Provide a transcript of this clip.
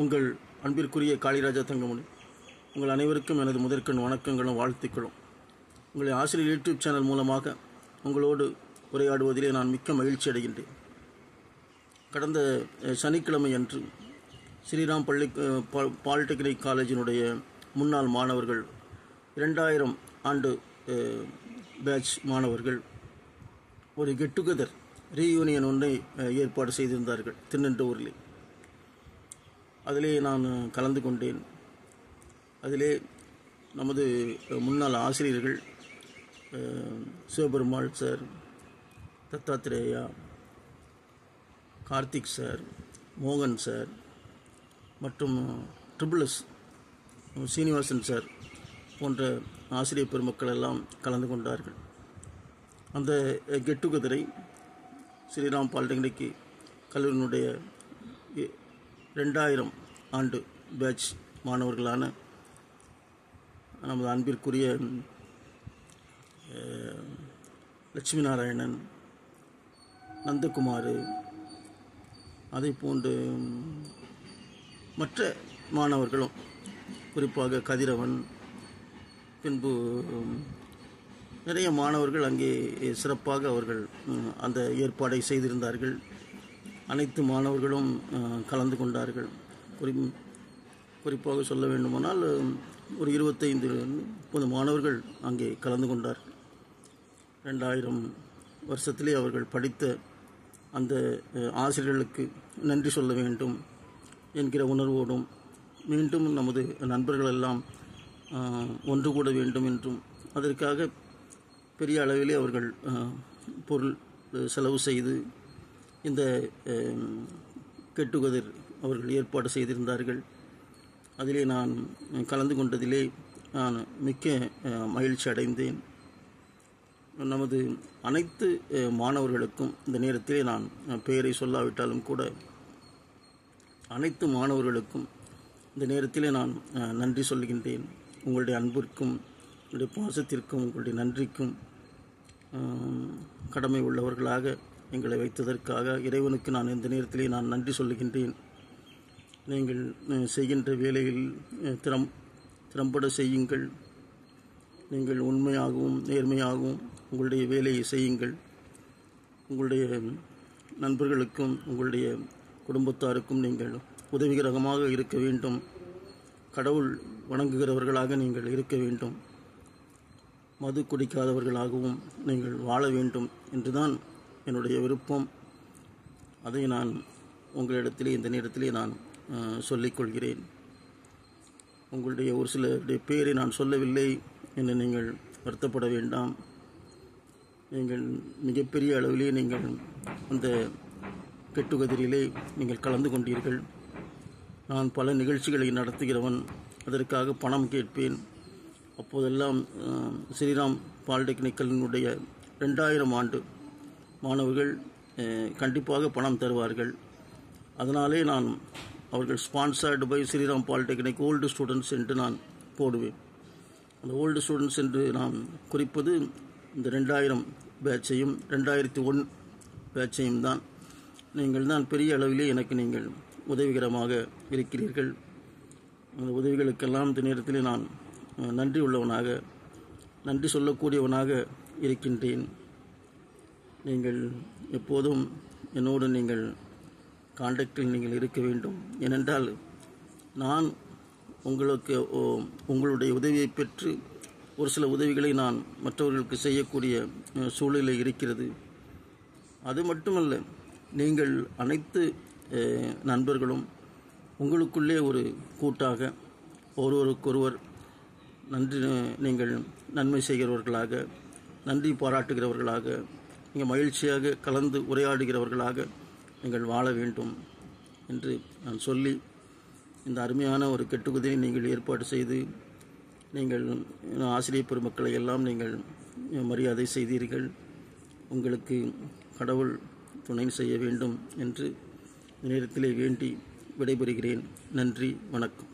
உங்கள் அன்பிற்குரிய காளிராஜா தங்கமணி. உங்கள் அனைவருக்கும் எனது முதற்கண் வணக்கங்களும் வாழ்த்துக்களும். உங்களை ஆசிரியர் யூடியூப் சேனல் மூலமாக உங்களோடு உரையாடுவதிலே நான் மிக்க மகிழ்ச்சி அடைகின்றேன். கடந்த சனிக்கிழமை அன்று ஸ்ரீராம் பாலிடெக்னிக் காலேஜினுடைய முன்னாள் மாணவர்கள் 2000 ஆண்டு பேட்ச் மாணவர்கள் ஒரு கெட் டுகெதர் ரீயூனியன் ஒன்றை ஏற்பாடு செய்திருந்தார்கள் திருநெல்வேலியில். அதிலே நான் கலந்து கொண்டேன். அதிலே நமது முன்னாள் ஆசிரியர்கள் சிவபெருமாள் சார், தத்தாத்திரேயா, கார்த்திக் சார், மோகன் சார் மற்றும் ட்ரிபிள்எஸ் சீனிவாசன் சார் போன்ற ஆசிரியர் பெருமக்கள் எல்லாம் கலந்து கொண்டார்கள். அந்த கெட் டுகெதரை ஸ்ரீராம் பாலிடெக்னிக் கல்லூரியினுடைய 2000 ஆண்டு பேட்ச் மாணவர்களான நமது அன்பிற்குரிய லட்சுமி நாராயணன், நந்தகுமார், அதை போன்று மற்ற மாணவர்களும், குறிப்பாக கதிரவன், பின்பு நிறைய மாணவர்கள் அங்கே சிறப்பாக அவர்கள் அந்த ஏற்பாடை செய்திருந்தார்கள். அனைத்து மாணவர்களும் கலந்து கொண்டார்கள். குறிப்பாக சொல்ல வேண்டுமானால் ஒரு 25-30 மாணவர்கள் அங்கே கலந்து கொண்டார்கள். 2000 வருஷத்திலே அவர்கள் படித்த அந்த ஆசிரியர்களுக்கு நன்றி சொல்ல வேண்டும் என்கிற உணர்வோடும், மீண்டும் நமது நண்பர்கள் எல்லாம் ஒன்று கூட வேண்டும் என்றும், அதற்காக பெரிய அளவிலே அவர்கள் பொருள் செலவு செய்து இந்த கெட் டுகெதர் அவர்கள் ஏற்பாடு செய்திருந்தார்கள். அதிலே நான் கலந்து கொண்டதிலே நான் மிக்க மகிழ்ச்சி அடைந்தேன். நமது அனைத்து மாணவர்களுக்கும் இந்த நேரத்திலே நான் பெயரை சொல்லாவிட்டாலும் கூட அனைத்து மாணவர்களுக்கும் இந்த நேரத்திலே நான் நன்றி சொல்கின்றேன். உங்களுடைய அன்பிற்கும், உங்களுடைய பாசத்திற்கும், உங்களுடைய நன்றிக்கும் கடமை உள்ளவர்களாக எங்களை வைத்ததற்காக இறைவனுக்கு நான் இந்த நேரத்திலே நான் நன்றி சொல்லுகின்றேன். நீங்கள் செய்கின்ற வேலையில் திறம்பட செய்யுங்கள். நீங்கள் உண்மையாகவும் நேர்மையாகவும் உங்களுடைய வேலையை செய்யுங்கள். உங்களுடைய நண்பர்களுக்கும் உங்களுடைய குடும்பத்தாருக்கும் நீங்கள் உதவிகரமாக இருக்க வேண்டும். கடவுள் வணங்குகிறவர்களாக நீங்கள் இருக்க வேண்டும். மது குடிக்காதவர்களாகவும் நீங்கள் வாழ வேண்டும் என்றுதான் என்னுடைய விருப்பம். அதை நான் உங்களிடத்திலே இந்த நேரத்திலே நான் சொல்லிக்கொள்கிறேன். உங்களுடைய ஒரு சிலருடைய பெயரை நான் சொல்லவில்லை என்று நீங்கள் வருத்தப்பட வேண்டாம். நீங்கள் மிகப்பெரிய அளவிலே நீங்கள் அந்த கெட் டுகெதரிலே நீங்கள் கலந்து கொண்டீர்கள். நான் பல நிகழ்ச்சிகளை நடத்துகிறவன், அதற்காக பணம் கேட்பேன். அப்போதெல்லாம் ஸ்ரீராம் பாலிடெக்னிக்கலினுடைய 2000 ஆண்டு மாணவர்கள் கண்டிப்பாக பணம் தருவார்கள். அதனாலே நான் அவர்கள் sponsored by Sriram polytechnic old students என்று நான் போடுவேன். அந்த ஓல்டு ஸ்டூடெண்ட்ஸ் என்று நான் குறிப்பது இந்த 2000 பேட்சையும் 2001 பேட்சையும் தான். நீங்கள் தான் பெரிய அளவிலே எனக்கு நீங்கள் உதவிகரமாக இருக்கிறீர்கள். அந்த உதவிகளுக்கெல்லாம் இந்த நேரத்திலே நான் நன்றி உள்ளவனாக, நன்றி சொல்லக்கூடியவனாக இருக்கின்றேன். நீங்கள் எப்போதும் என்னோடு நீங்கள் கான்டாக்டில் நீங்கள் இருக்க வேண்டும். ஏனென்றால் நான் உங்களுடைய உதவியை பெற்று ஒரு சில உதவிகளை நான் மற்றவர்களுக்கு செய்யக்கூடிய சூழ்நிலை இருக்கிறது. அது மட்டுமல்ல, நீங்கள் அனைத்து நண்பர்களும் உங்களுக்குள்ளே ஒரு கூட்டாக ஒருவருக்கொருவர் நீங்கள் நன்மை செய்கிறவர்களாக, நன்றி பாராட்டுகிறவர்களாக, நீங்கள் மகிழ்ச்சியாக கலந்து உரையாடுகிறவர்களாக நீங்கள் வாழ வேண்டும் என்று நான் சொல்லி, இந்த அருமையான ஒரு கெட் டுகெதரை நீங்கள் ஏற்பாடு செய்து நீங்கள் ஆசிரியர் பெருமக்களை எல்லாம் நீங்கள் மரியாதை செய்தீர்கள். உங்களுக்கு கடவுள் துணை செய்ய வேண்டும் என்று நேரத்திலே வேண்டி விடைபெறுகிறேன். நன்றி, வணக்கம்.